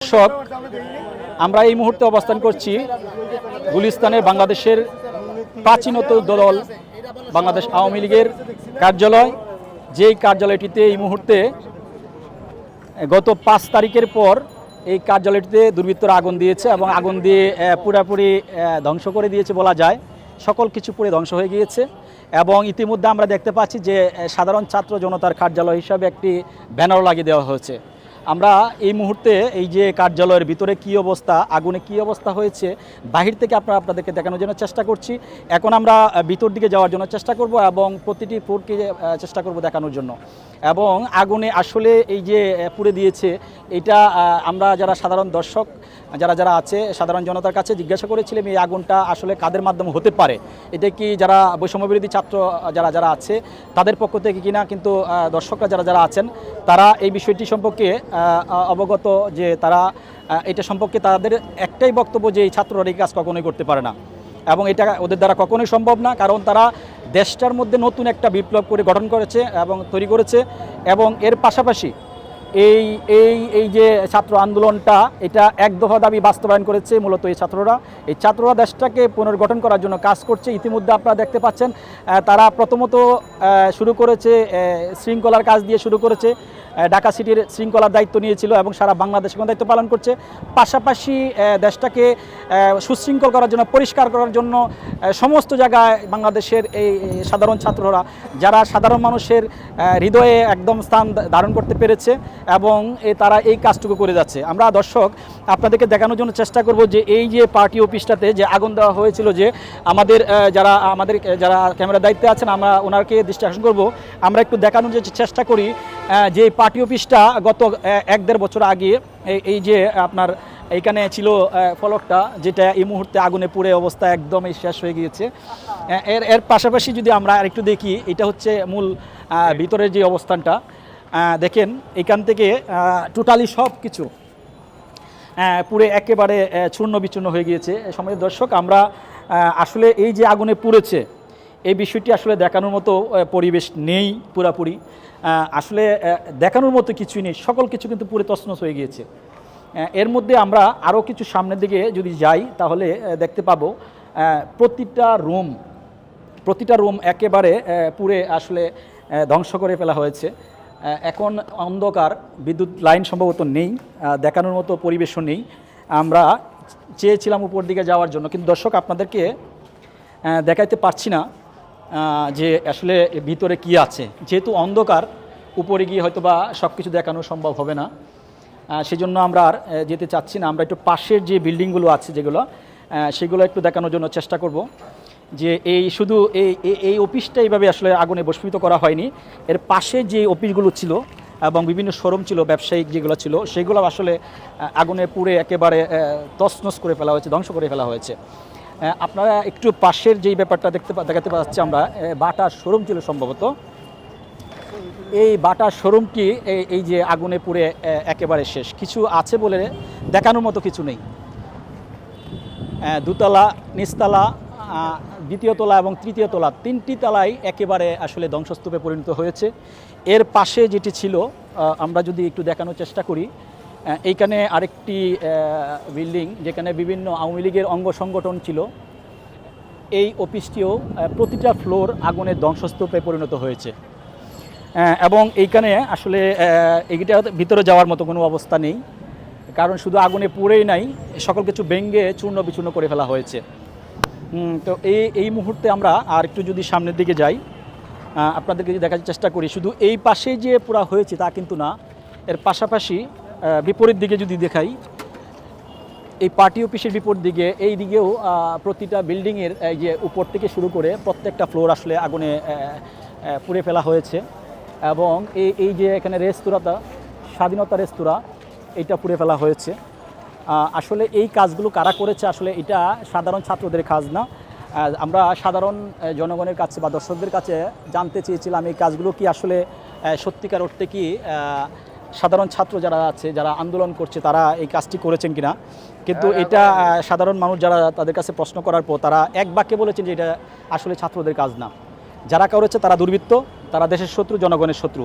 দর্শক, আমরা এই মুহূর্তে অবস্থান করছি গুলিস্তানের বাংলাদেশের প্রাচীনতম দল বাংলাদেশ আওয়ামী লীগের কার্যালয়। যেই কার্যালয়টিতে এই মুহূর্তে গত 5 তারিখের পর এই কার্যালয়টিতে দুর্বৃত্তরা আগুন দিয়েছে এবং আগুন দিয়ে পুরোপুরি ধ্বংস করে দিয়েছে বলা যায়। সকল কিছু পুরো ধ্বংস হয়ে গিয়েছে এবং ইতিমধ্যে আমরা দেখতে পাচ্ছি যে সাধারণ ছাত্র জনতার কার্যালয় হিসাবে একটি ব্যানার লাগিয়ে দেওয়া হয়েছে। আমরা এই মুহূর্তে এই যে কার্যালয়ের ভিতরে কি অবস্থা, আগুনে কি অবস্থা হয়েছে বাহির থেকে আপনাদেরকে দেখানোর জন্য চেষ্টা করছি। এখন আমরা ভিতর দিকে যাওয়ার জন্য চেষ্টা করব এবং প্রতিটি ফ্লোরকে চেষ্টা করব দেখানোর জন্য। এবং আগুনে আসলে এই যে পুড়ে দিয়েছে এটা আমরা যারা সাধারণ দর্শক যারা আছে সাধারণ জনতার কাছে জিজ্ঞাসা করেছিলাম এই আগুনটা আসলে কাদের মাধ্যমে হতে পারে, এটা কি যারা বৈষম্যবিরোধী ছাত্র যারা আছে তাদের পক্ষ থেকে কিনা। কিন্তু দর্শকরা যারা আছেন তারা এই বিষয়টি সম্পর্কে অবগত যে তারা এটা সম্পর্কে তাদের একটাই বক্তব্য যে এই ছাত্ররা এই কাজ কখনোই করতে পারে না এবং এটা ওদের দ্বারা কখনোই সম্ভব না, কারণ তারা দেশটার মধ্যে নতুন একটা বিপ্লব করে গঠন করেছে এবং তৈরি করেছে এবং এর পাশাপাশি এই যে ছাত্র আন্দোলনটা এটা এক দফা দাবি বাস্তবায়ন করেছে। মূলত এই ছাত্ররা দেশটাকে পুনর্গঠন করার জন্য কাজ করছে। ইতিমধ্যে আপনারা দেখতে পাচ্ছেন তারা প্রথমত শুরু করেছে শৃঙ্খলার কাজ দিয়ে শুরু করেছে, ঢাকা সিটির শৃঙ্খলার দায়িত্ব নিয়েছিল এবং সারা বাংলাদেশে দায়িত্ব পালন করছে। পাশাপাশি দেশটাকে সুশৃঙ্খল করার জন্য পরিষ্কার করার জন্য সমস্ত জায়গায় বাংলাদেশের এই সাধারণ ছাত্ররা যারা সাধারণ মানুষের হৃদয়ে একদম স্থান ধারণ করতে পেরেছে এবং তারা এই কাজটুকু করে যাচ্ছে। আমরা দর্শক আপনাদেরকে দেখানোর জন্য চেষ্টা করব যে এই যে পার্টি অফিসটাতে যে আগুন দেওয়া হয়েছিল, যে আমাদের যারা ক্যামেরার দায়িত্বে আছেন আমরা ওনাকে দৃষ্টি আকর্ষণ করব। আমরা একটু দেখানোর যে চেষ্টা করি যে পার্টি অফিসটা গত 1-1.5 বছর আগে এই যে আপনার এইখানে ছিল ফলকটা, যেটা এই মুহূর্তে আগুনে পুড়ে অবস্থা একদমই শেষ হয়ে গিয়েছে। এর পাশাপাশি যদি আমরা আরেকটু দেখি, এটা হচ্ছে মূল ভিতরের যে অবস্থানটা দেখেন, এখান থেকে টোটালি সব কিছু পুড়ে একেবারে চূর্ণ বিচূর্ণ হয়ে গিয়েছে। সম্মানিত দর্শক, আমরা আসলে এই যে আগুনে পুড়েছে এই বিষয়টি আসলে দেখানোর মতো পরিবেশ নেই, পুরাপুরি আসলে দেখানোর মতো কিছুই নেই, সকল কিছু কিন্তু পুরো তছনছ হয়ে গিয়েছে। এর মধ্যে আমরা আরও কিছু সামনের দিকে যদি যাই তাহলে দেখতে পাবো প্রতিটা রুম একেবারে পুরে আসলে ধ্বংস করে ফেলা হয়েছে। এখন অন্ধকার, বিদ্যুৎ লাইন সম্ভবত নেই, দেখানোর মতো পরিবেশও নেই। আমরা চেয়েছিলাম উপর দিকে যাওয়ার জন্য, কিন্তু দর্শক আপনাদেরকে দেখাইতে পারছি না যে আসলে ভিতরে কি আছে, যেহেতু অন্ধকার উপরে গিয়ে হয়তো বা সব কিছু দেখানো সম্ভব হবে না, সেজন্য আমরা আর যেতে চাচ্ছি না। আমরা একটু পাশের যে বিল্ডিংগুলো আছে সেগুলো একটু দেখানোর জন্য চেষ্টা করব। যে শুধু এই অফিসটা এইভাবে আসলে আগুনে ভস্মীভূত করা হয়নি, এর পাশে যে অফিসগুলো ছিল এবং বিভিন্ন শোরুম ছিল, ব্যবসায়িক যেগুলো ছিল সেগুলো আসলে আগুনে পুড়ে একেবারে তছনছ করে ফেলা হয়েছে, ধ্বংস করে ফেলা হয়েছে। আপনারা একটু পাশের যেই ব্যাপারটা দেখাতে পাচ্ছি আমরা, বাটার শোরুম ছিল সম্ভবত, এই বাটার শোরুমটি এই যে আগুনে পুড়ে একেবারে শেষ। কিছু আছে বলে দেখানোর মতো কিছু নেই। দুতলা, নিচতলা, দ্বিতীয় তলা এবং তৃতীয় তলা, 3টি তলাই একেবারে আসলে ধ্বংসস্তূপে পরিণত হয়েছে। এর পাশে যেটি ছিল আমরা যদি একটু দেখানোর চেষ্টা করি, এইখানে আরেকটি বিল্ডিং যেখানে বিভিন্ন আওয়ামী লীগের অঙ্গ সংগঠন ছিল, এই অফিসটিও প্রতিটা ফ্লোর আগুনের ধ্বংসস্তূপে পরিণত হয়েছে এবং এইখানে আসলে এইটার ভিতরে যাওয়ার মতো কোনো অবস্থা নেই, কারণ শুধু আগুনে পুড়েই নাই, সকল কিছু ভেঙে চূর্ণ বিচূর্ণ করে ফেলা হয়েছে। তো এই মুহূর্তে আমরা আর একটু যদি সামনের দিকে যাই, আপনাদেরকে যদি দেখার চেষ্টা করি, শুধু এই পাশে যে পুরা হয়েছে তা কিন্তু না, এর পাশাপাশি বিপরীত দিকে যদি দেখাই, এই পার্টি অফিসের বিপরীত দিকে এই দিকেও প্রতিটা বিল্ডিংয়ের এই যে উপর থেকে শুরু করে প্রত্যেকটা ফ্লোর আসলে আগুনে পুড়ে ফেলা হয়েছে এবং এই যে এখানে রেস্তোরাঁটা, স্বাধীনতা রেস্তোরাঁ, এইটা পুড়ে ফেলা হয়েছে। আসলে এই কাজগুলো কারা করেছে আসলে এটা সাধারণ ছাত্রদের কাজ না। আমরা সাধারণ জনগণের কাছে বা দর্শকদের কাছে জানতে চেয়েছিলাম এই কাজগুলো কি আসলে সত্যিকার অর্থে কি সাধারণ ছাত্র যারা আছে, যারা আন্দোলন করছে, তারা এই কাজটি করেছেন কিনা। কিন্তু এটা সাধারণ মানুষ যারা তাদের কাছে প্রশ্ন করার পর তারা এক বাক্যে বলেছেন যে এটা আসলে ছাত্রদের কাজ না, যারা করেছে তারা দুর্বৃত্ত, তারা দেশের শত্রু, জনগণের শত্রু।